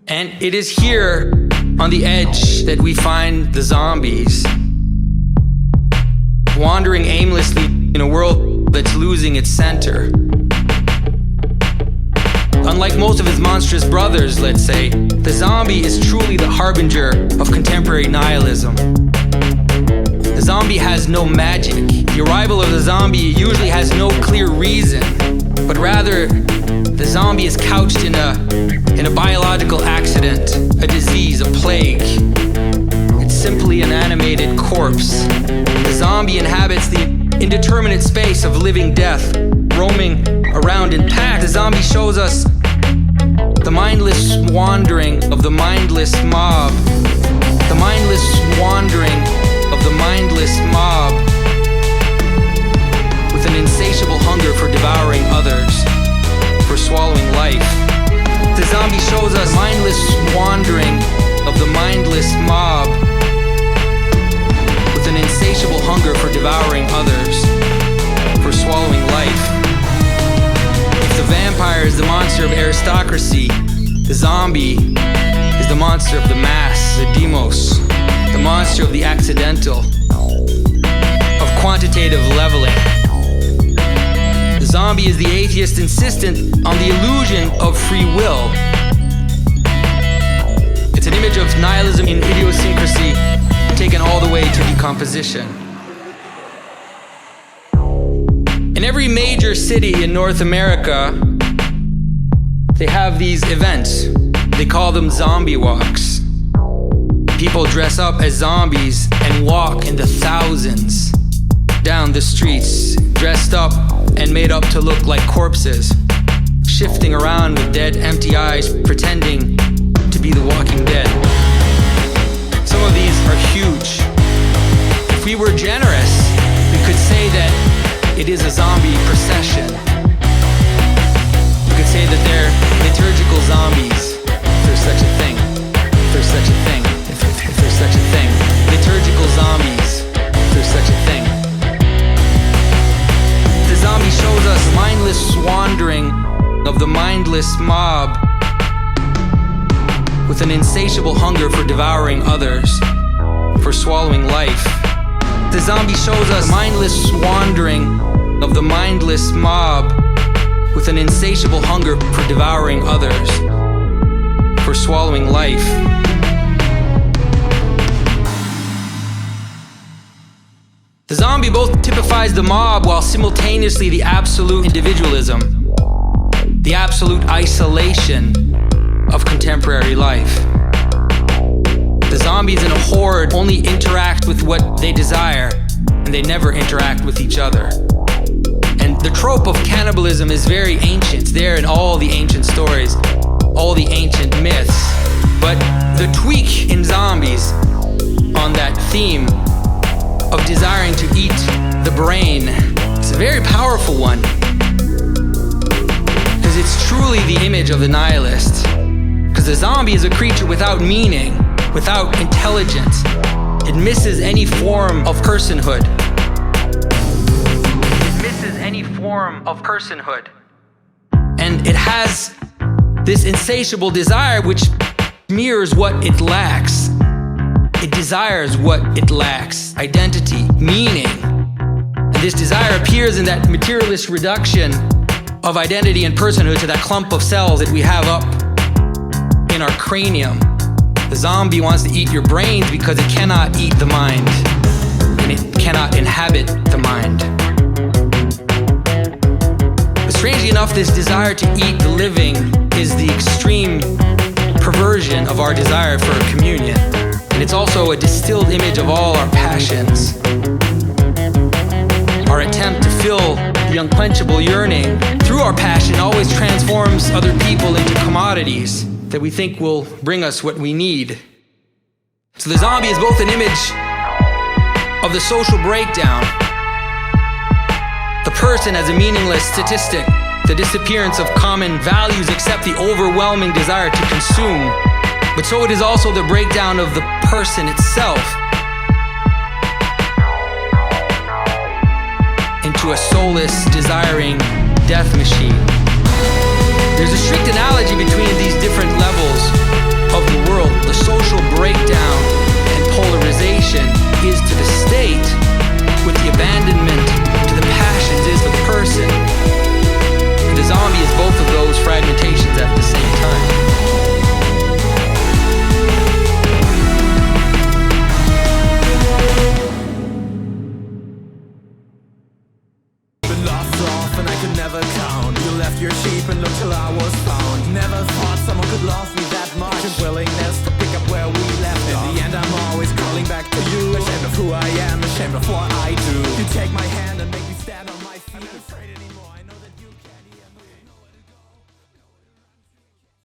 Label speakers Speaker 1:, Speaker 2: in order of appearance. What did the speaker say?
Speaker 1: And it is here on the edge that we find the zombies, wandering aimlessly in a world that's losing its center. Unlike most of his monstrous brothers, let's say, the zombie is truly the harbinger of contemporary nihilism. The zombie has no magic. The arrival of the zombie usually has no clear reason, but rather the zombie is couched in a biological accident, a disease, a plague. It's simply an animated corpse. The zombie inhabits the indeterminate space of living death, roaming around in packs. The zombie shows us the mindless wandering of the mindless mob. The mindless wandering of the mindless mob, with an insatiable hunger for devouring others, for swallowing life. The zombie shows us mindless wandering of the mindless mob, with an insatiable hunger for devouring others, for swallowing life. If the vampire is the monster of aristocracy, the zombie is the monster of the mass, the demos, the monster of the accidental, of quantitative leveling. The zombie is the atheist insistent on the illusion of free will. It's an image of nihilism in idiosyncrasy, taken all the way to decomposition. In every major city in North America, they have these events. They call them zombie walks. People dress up as zombies and walk in the thousands down the streets, dressed up and made up to look like corpses, shifting around with dead, empty eyes, pretending to be the Walking Dead. Some of these are huge. If we were generous, we could say that it is a zombie procession. We could say that they're liturgical zombies, if there's such a thing. If there's such a thing. If there's such a thing. Liturgical zombies, if there's such a thing. The zombie shows us mindless wandering of the mindless mob, with an insatiable hunger for devouring others, for swallowing life. The zombie shows us mindless wandering of the mindless mob, with an insatiable hunger for devouring others, for swallowing life. The zombie both typifies the mob while simultaneously the absolute individualism, the absolute isolation of contemporary life. The zombies in a horde only interact with what they desire, and they never interact with each other. And the trope of cannibalism is very ancient. It's there in all the ancient stories, all the ancient myths. But the tweak in zombies on that theme of desiring to eat the brain, it's a very powerful one, because it's truly the image of the nihilist. Because the zombie is a creature without meaning, without intelligence. It misses any form of personhood. It misses any form of personhood. And it has this insatiable desire which mirrors what it lacks. It desires what it lacks: identity, meaning. And this desire appears in that materialist reduction of identity and personhood to that clump of cells that we have up in our cranium. The zombie wants to eat your brains because it cannot eat the mind, and it cannot inhabit the mind. The Strangely enough, this desire to eat the living is the extreme perversion of our desire for communion. And it's also a distilled image of all our passions. Our attempt to fill the unquenchable yearning through our passion always transforms other people into commodities that we think will bring us what we need. So the zombie is both an image of the social breakdown, the person as a meaningless statistic, the disappearance of common values except the overwhelming desire to consume. But so it is also the breakdown of the person itself into a soulless, desiring death machine. There's a strict analogy between these different levels of the world. The social breakdown and polarization is to the state what the abandonment to the passions is to the person. The zombie is both of those fragmentations at the same time.
Speaker 2: And I could never count. You left your sheep and looked till I was found. Never thought someone could love me that much. And willingness to pick up where we left off. In the end I'm always calling back to you. Ashamed of who I am, ashamed of what I do. You take my hand and make